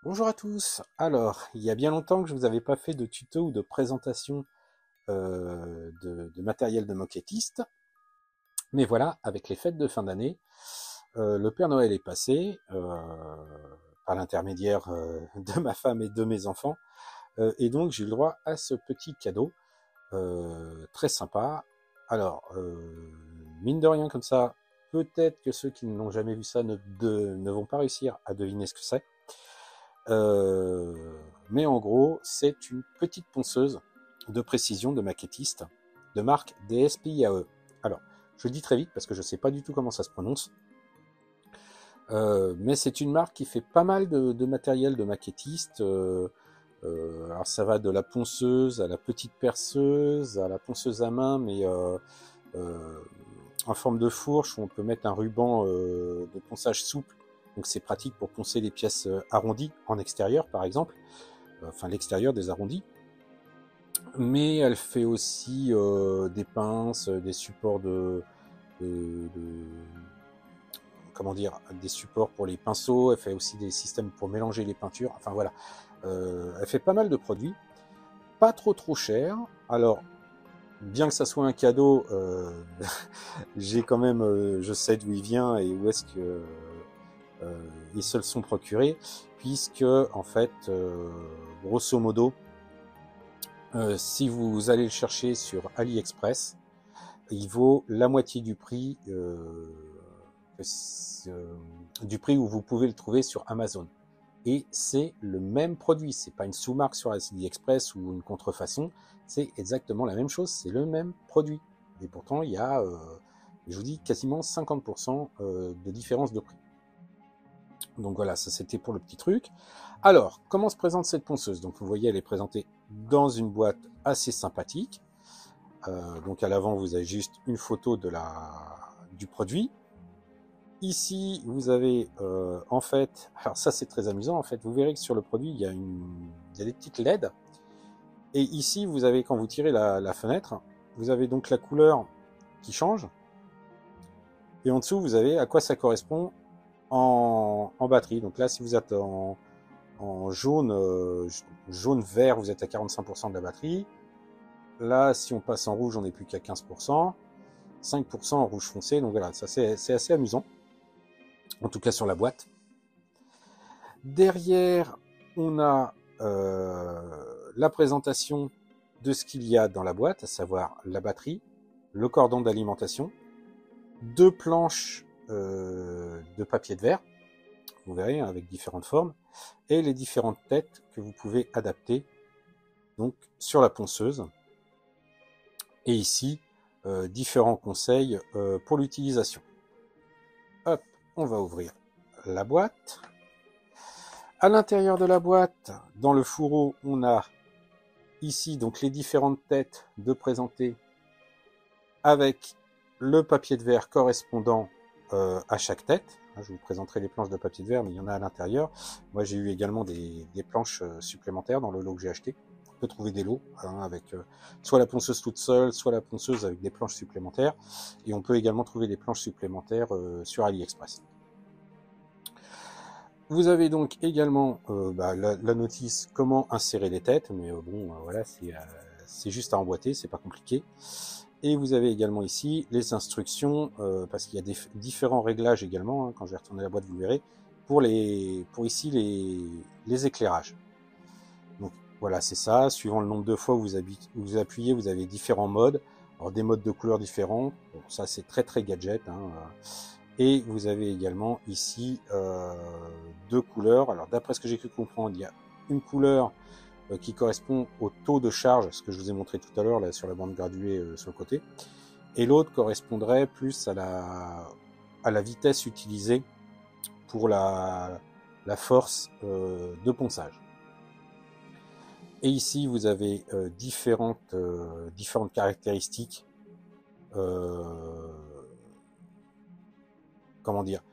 Bonjour à tous. Alors, il y a bien longtemps que je vous avais pas fait de tuto ou de présentation de matériel de moquettiste, mais voilà, avec les fêtes de fin d'année, le Père Noël est passé par l'intermédiaire de ma femme et de mes enfants, et donc j'ai eu le droit à ce petit cadeau très sympa. Alors, mine de rien comme ça, peut-être que ceux qui n'ont jamais vu ça ne vont pas réussir à deviner ce que c'est. Euh, mais en gros, c'est une petite ponceuse de précision de maquettiste de marque DSPIAE. Alors, je le dis très vite parce que je ne sais pas du tout comment ça se prononce. Mais c'est une marque qui fait pas mal de matériel de maquettiste. Alors ça va de la ponceuse à la petite perceuse, à la ponceuse à main, mais euh, en forme de fourche où on peut mettre un ruban de ponçage souple. Donc c'est pratique pour poncer les pièces arrondies en extérieur par exemple, enfin l'extérieur des arrondis. Mais elle fait aussi des pinces, des supports de comment dire, des supports pour les pinceaux. Elle fait aussi des systèmes pour mélanger les peintures. Enfin voilà, elle fait pas mal de produits, pas trop cher. Alors bien que ça soit un cadeau, j'ai quand même, je sais d'où il vient et où est-ce que ils se le sont procurés, puisque en fait, grosso modo, si vous allez le chercher sur AliExpress, il vaut la moitié du prix où vous pouvez le trouver sur Amazon. Et c'est le même produit, c'est pas une sous-marque sur AliExpress ou une contrefaçon, c'est exactement la même chose, c'est le même produit. Et pourtant, il y a, je vous dis, quasiment 50% de différence de prix. Donc voilà, ça c'était pour le petit truc. Alors, comment se présente cette ponceuse? Donc vous voyez, elle est présentée dans une boîte assez sympathique. Donc à l'avant, vous avez juste une photo du produit. Ici, vous avez en fait, alors ça c'est très amusant, en fait, vous verrez que sur le produit, il y a des petites LED. Et ici, vous avez, quand vous tirez la fenêtre, vous avez donc la couleur qui change. Et en dessous, vous avez à quoi ça correspond en batterie. Donc là, si vous êtes en jaune, jaune-vert, vous êtes à 45% de la batterie. Là, si on passe en rouge, on n'est plus qu'à 15%. 5% en rouge foncé. Donc voilà, ça c'est assez amusant. En tout cas sur la boîte. Derrière, on a la présentation de ce qu'il y a dans la boîte, à savoir la batterie, le cordon d'alimentation, deux planches de papier de verre, vous verrez, hein, avec différentes formes, et les différentes têtes que vous pouvez adapter donc sur la ponceuse. Et ici, différents conseils pour l'utilisation. Hop, on va ouvrir la boîte. À l'intérieur de la boîte, dans le fourreau, on a ici donc les différentes têtes de présenter avec le papier de verre correspondant à chaque tête. Je vous présenterai les planches de papier de verre, mais il y en a à l'intérieur. Moi, j'ai eu également des planches supplémentaires dans le lot que j'ai acheté. On peut trouver des lots avec soit la ponceuse toute seule, soit la ponceuse avec des planches supplémentaires. Et on peut également trouver des planches supplémentaires sur AliExpress. Vous avez donc également la notice comment insérer les têtes, mais voilà, c'est juste à emboîter, c'est pas compliqué. Et vous avez également ici les instructions, parce qu'il y a des différents réglages également, hein, quand je vais retourner la boîte vous verrez, pour ici les éclairages. Donc voilà, c'est ça, suivant le nombre de fois où vous appuyez, vous avez différents modes, alors des modes de couleurs différents, bon, ça c'est très gadget, hein, et vous avez également ici deux couleurs. Alors d'après ce que j'ai pu comprendre, il y a une couleur qui correspond au taux de charge, ce que je vous ai montré tout à l'heure là sur la bande graduée sur le côté, et l'autre correspondrait plus à la vitesse utilisée pour la force de ponçage. Et ici vous avez différentes caractéristiques, comment dire,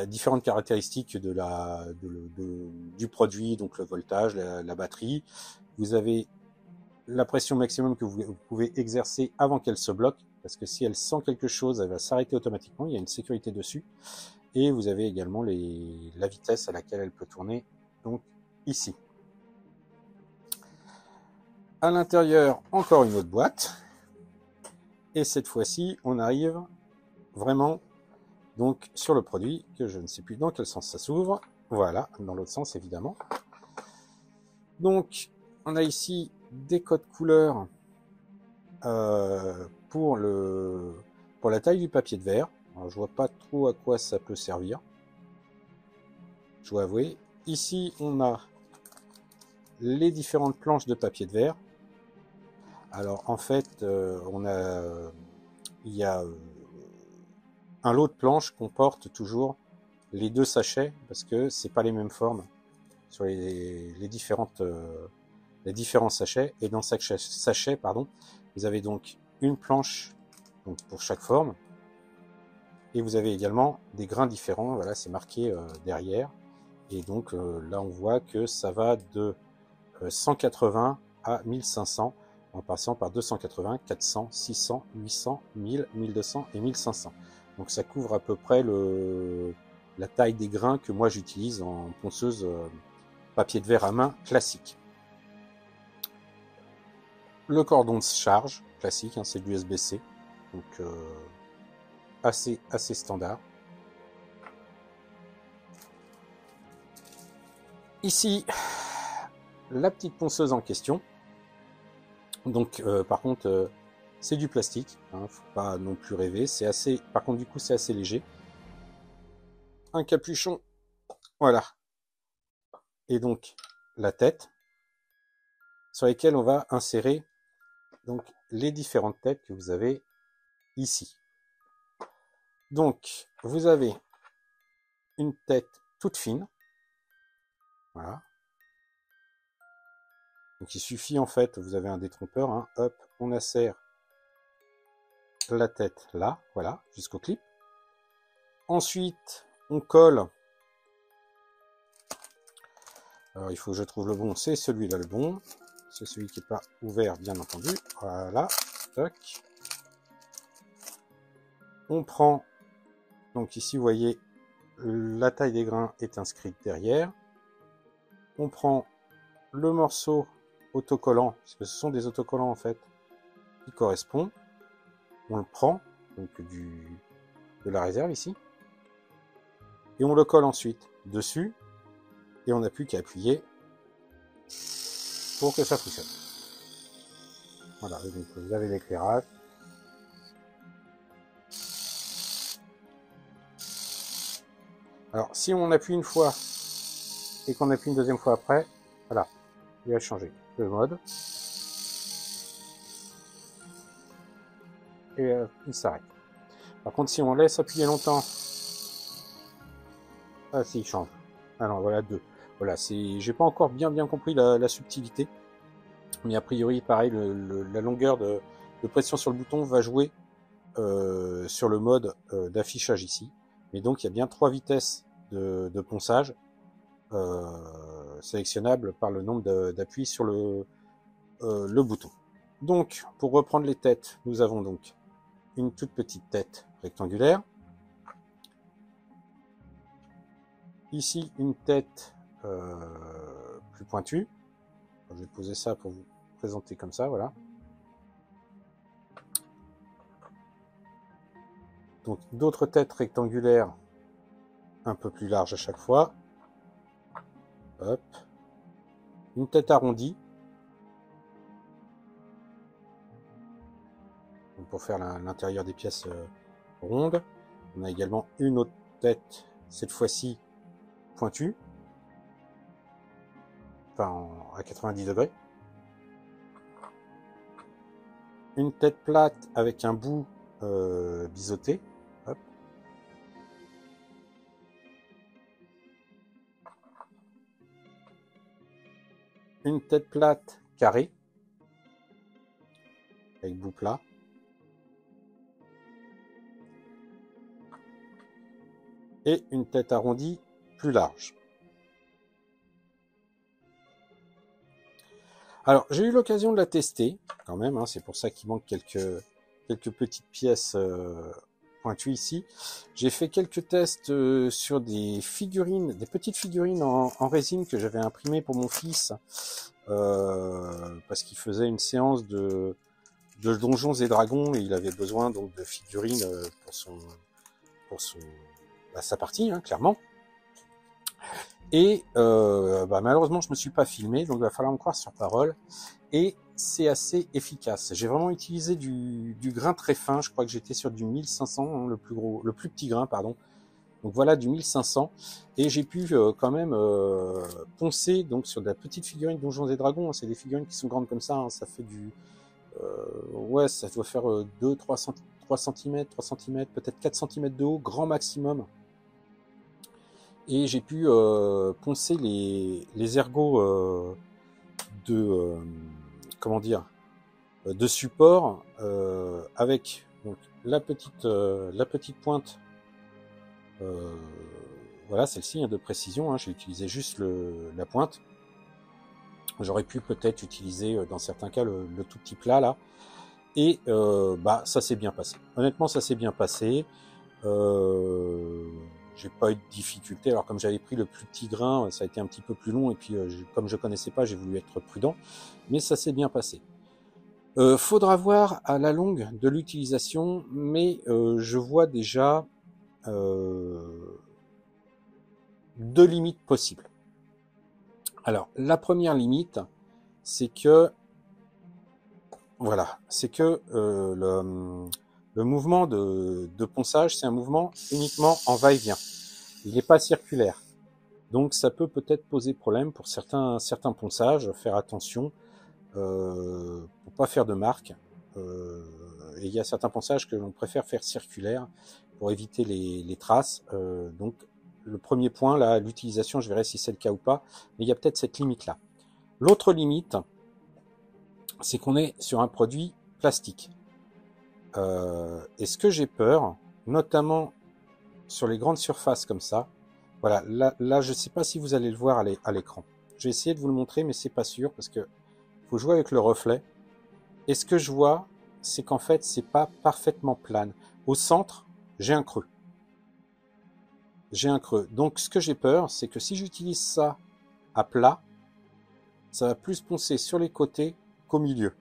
différentes caractéristiques du produit, donc le voltage, la batterie. Vous avez la pression maximum que vous pouvez exercer avant qu'elle se bloque, parce que si elle sent quelque chose, elle va s'arrêter automatiquement, il y a une sécurité dessus. Et vous avez également la vitesse à laquelle elle peut tourner, donc ici. À l'intérieur, encore une autre boîte. Et cette fois-ci, on arrive vraiment donc sur le produit, que je ne sais plus dans quel sens ça s'ouvre. Voilà, dans l'autre sens évidemment. Donc, on a ici des codes couleurs pour la taille du papier de verre. Alors, je vois pas trop à quoi ça peut servir, je dois avouer. Ici, on a les différentes planches de papier de verre. Alors, en fait, il y a un lot de planches comporte toujours les deux sachets parce que c'est pas les mêmes formes sur les différents sachets. Et dans chaque sachet, pardon, vous avez donc une planche donc pour chaque forme. Et vous avez également des grains différents. Voilà, c'est marqué derrière. Et donc là, on voit que ça va de 180 à 1500 en passant par 280, 400, 600, 800, 1000, 1200 et 1500. Donc ça couvre à peu près la taille des grains que moi j'utilise en ponceuse papier de verre à main classique. Le cordon de charge classique, hein, c'est de l'USB-C, donc assez standard. Ici, la petite ponceuse en question. Donc par contre, c'est du plastique, hein, faut pas non plus rêver. C'est assez, par contre du coup c'est assez léger. Un capuchon, voilà. Et donc la tête, sur lesquelles on va insérer donc les différentes têtes que vous avez ici. Donc vous avez une tête toute fine, voilà. Donc il suffit en fait, vous avez un détrompeur, hein, hop, on insère la tête là, voilà, jusqu'au clip. Ensuite, on colle. Alors il faut que je trouve le bon, c'est celui-là le bon. C'est celui qui n'est pas ouvert, bien entendu. Voilà, toc. On prend, donc ici vous voyez, la taille des grains est inscrite derrière. On prend le morceau autocollant, parce que ce sont des autocollants en fait, qui correspond. On le prend, donc de la réserve ici. Et on le colle ensuite dessus. Et on n'a plus qu'à appuyer pour que ça fonctionne. Voilà, donc vous avez l'éclairage. Alors, si on appuie une fois et qu'on appuie une deuxième fois après, voilà, il va changer de mode. Et il s'arrête. Par contre, si on laisse appuyer longtemps, ah si, il change. Alors voilà, deux. Voilà, j'ai pas encore bien compris la subtilité. Mais a priori, pareil, la longueur de pression sur le bouton va jouer sur le mode d'affichage ici. Mais donc il y a bien 3 vitesses de ponçage sélectionnables par le nombre d'appuis sur le bouton. Donc pour reprendre les têtes, nous avons donc une toute petite tête rectangulaire. Ici une tête plus pointue. Je vais poser ça pour vous présenter comme ça, voilà. Donc d'autres têtes rectangulaires un peu plus larges à chaque fois. Hop. Une tête arrondie. Donc pour faire l'intérieur des pièces rondes. On a également une autre tête, cette fois-ci pointue. Enfin à 90 degrés. Une tête plate avec un bout biseauté. Hop. Une tête plate carrée avec bout plat. Et une tête arrondie plus large. Alors j'ai eu l'occasion de la tester quand même, hein, c'est pour ça qu'il manque quelques petites pièces pointu ici. J'ai fait quelques tests sur des figurines, des petites figurines en résine que j'avais imprimées pour mon fils, parce qu'il faisait une séance de Donjons et Dragons et il avait besoin donc de figurines pour sa partie, hein, clairement. Et malheureusement, je me suis pas filmé, donc il va falloir me croire sur parole. Et c'est assez efficace. J'ai vraiment utilisé du grain très fin. Je crois que j'étais sur du 1500, hein, le plus petit grain, pardon. Donc voilà, du 1500. Et j'ai pu quand même poncer donc sur de la petite figurine Donjons et Dragons. C'est des figurines qui sont grandes comme ça. Hein. Ça fait ouais, ça doit faire 3 cm, peut-être 4 cm de haut, grand maximum. Et j'ai pu poncer les ergots comment dire, de support avec donc, la petite pointe, voilà, celle-ci, hein, de précision, hein, j'ai utilisé juste la pointe. J'aurais pu peut-être utiliser dans certains cas le tout petit plat là, et ça s'est bien passé. Honnêtement, ça s'est bien passé. J'ai pas eu de difficulté. Alors comme j'avais pris le plus petit grain, ça a été un petit peu plus long et puis comme je connaissais pas, j'ai voulu être prudent, mais ça s'est bien passé. Faudra voir à la longue de l'utilisation, mais je vois déjà deux limites possibles. Alors la première limite, c'est que voilà, c'est que le mouvement de ponçage, c'est un mouvement uniquement en va-et-vient. Il n'est pas circulaire. Donc ça peut peut-être poser problème pour certains ponçages, faire attention pour pas faire de marque. Et il y a certains ponçages que l'on préfère faire circulaire pour éviter les traces. Donc le premier point, là, l'utilisation, je verrai si c'est le cas ou pas, mais il y a peut-être cette limite-là. L'autre limite, c'est qu'on est sur un produit plastique. Et ce que j'ai peur, notamment sur les grandes surfaces comme ça, voilà, là je ne sais pas si vous allez le voir à l'écran. Je vais essayer de vous le montrer, mais c'est pas sûr, parce que faut jouer avec le reflet. Et ce que je vois, c'est qu'en fait, c'est pas parfaitement plane. Au centre, j'ai un creux. J'ai un creux. Donc ce que j'ai peur, c'est que si j'utilise ça à plat, ça va plus poncer sur les côtés qu'au milieu.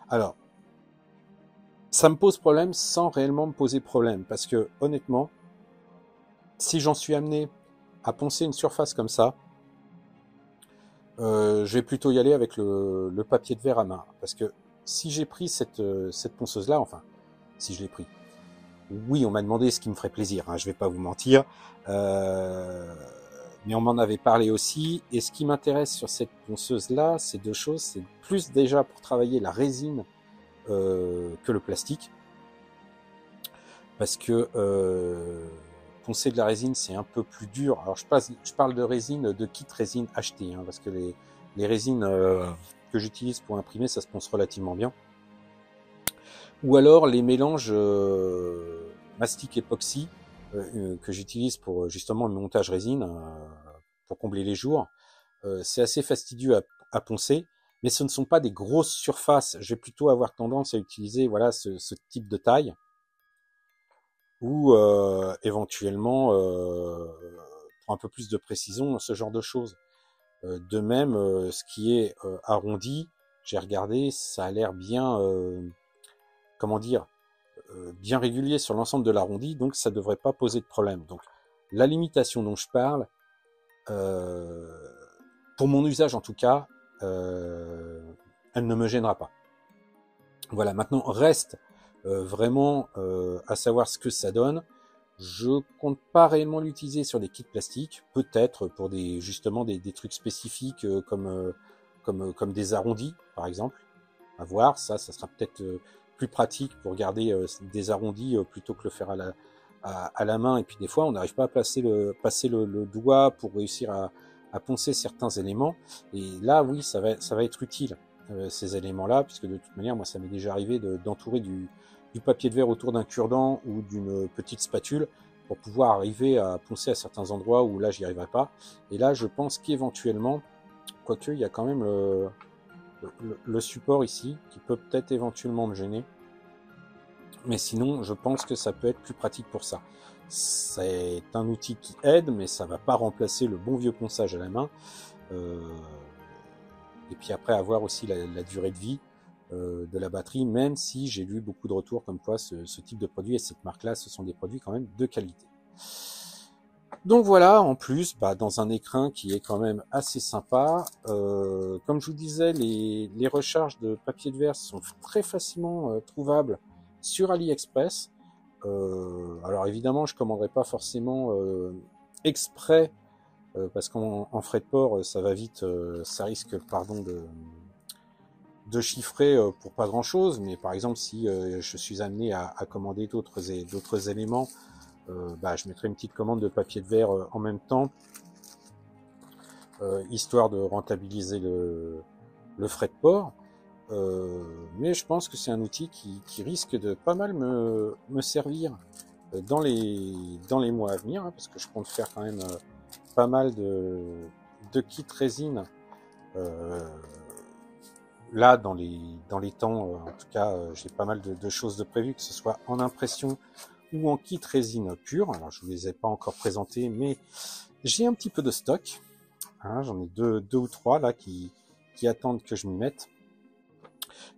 Alors, ça me pose problème sans réellement me poser problème, parce que honnêtement, si j'en suis amené à poncer une surface comme ça, je vais plutôt y aller avec le papier de verre à main, parce que si j'ai pris cette ponceuse-là, enfin, si je l'ai pris, oui, on m'a demandé ce qui me ferait plaisir, hein, je vais pas vous mentir, mais on m'en avait parlé aussi, et ce qui m'intéresse sur cette ponceuse-là, c'est deux choses, c'est plus déjà pour travailler la résine que le plastique, parce que poncer de la résine, c'est un peu plus dur. Alors je parle de résine, de kit résine acheté, hein, parce que les résines que j'utilise pour imprimer, ça se ponce relativement bien. Ou alors les mélanges mastic époxy que j'utilise pour justement le montage résine, pour combler les jours. C'est assez fastidieux à poncer, mais ce ne sont pas des grosses surfaces. Je vais plutôt avoir tendance à utiliser voilà ce type de taille, ou éventuellement pour un peu plus de précision, ce genre de choses. De même, ce qui est arrondi, j'ai regardé, ça a l'air bien, comment dire, bien régulier sur l'ensemble de l'arrondi, donc ça devrait pas poser de problème. Donc la limitation dont je parle, pour mon usage en tout cas, elle ne me gênera pas. Voilà, maintenant reste vraiment à savoir ce que ça donne. Je compte pas réellement l'utiliser sur des kits plastiques, peut-être pour justement des trucs spécifiques comme des arrondis par exemple. À voir, ça sera peut-être plus pratique pour garder des arrondis plutôt que le faire à la main. Et puis des fois, on n'arrive pas à passer le doigt pour réussir à poncer certains éléments. Et là, oui, ça va être utile, ces éléments-là, puisque de toute manière, moi, ça m'est déjà arrivé d'entourer du papier de verre autour d'un cure-dent ou d'une petite spatule pour pouvoir arriver à poncer à certains endroits où là, j'y arriverai pas. Et là, je pense qu'éventuellement, quoique, il y a quand même le support ici qui peut peut-être éventuellement me gêner. Mais sinon, je pense que ça peut être plus pratique pour ça. C'est un outil qui aide, mais ça va pas remplacer le bon vieux ponçage à la main. Et puis après, avoir aussi la durée de vie de la batterie, même si j'ai lu beaucoup de retours comme quoi ce type de produit et cette marque-là, ce sont des produits quand même de qualité. Donc voilà, en plus, dans un écrin qui est quand même assez sympa. Comme je vous disais, les recharges de papier de verre sont très facilement trouvables sur AliExpress. Alors évidemment, je commanderai pas forcément exprès, parce qu'en frais de port, ça va vite, ça risque, de chiffrer pour pas grand chose. Mais par exemple, si je suis amené à commander d'autres éléments, je mettrai une petite commande de papier de verre en même temps, histoire de rentabiliser le frais de port. Mais je pense que c'est un outil qui risque de pas mal me servir dans les mois à venir, hein, parce que je compte faire quand même pas mal de kits résine là dans les temps. En tout cas, j'ai pas mal de choses de prévues, que ce soit en impression ou en kit résine pure. Alors je vous les ai pas encore présentés, mais j'ai un petit peu de stock, hein, j'en ai deux ou trois là qui attendent que je m'y mette.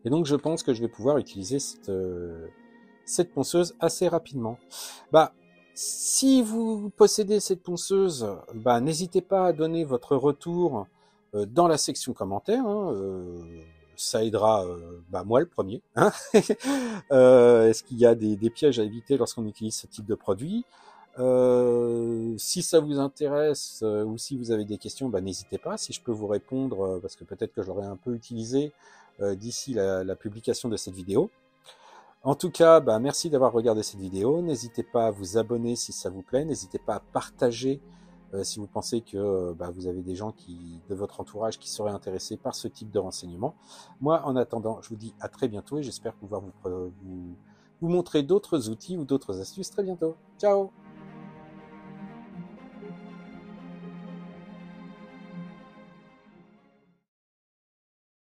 Et donc je pense que je vais pouvoir utiliser cette ponceuse assez rapidement. Si vous possédez cette ponceuse, n'hésitez pas à donner votre retour dans la section commentaires, hein, ça aidera moi le premier. Hein. Est-ce qu'il y a des pièges à éviter lorsqu'on utilise ce type de produit? Si ça vous intéresse ou si vous avez des questions, n'hésitez pas. Si je peux vous répondre, parce que peut-être que je l'aurai un peu utilisé d'ici la publication de cette vidéo. En tout cas, merci d'avoir regardé cette vidéo. N'hésitez pas à vous abonner si ça vous plaît. N'hésitez pas à partager si vous pensez que vous avez des gens de votre entourage qui seraient intéressés par ce type de renseignements. Moi, en attendant, je vous dis à très bientôt et j'espère pouvoir vous montrer d'autres outils ou d'autres astuces très bientôt. Ciao!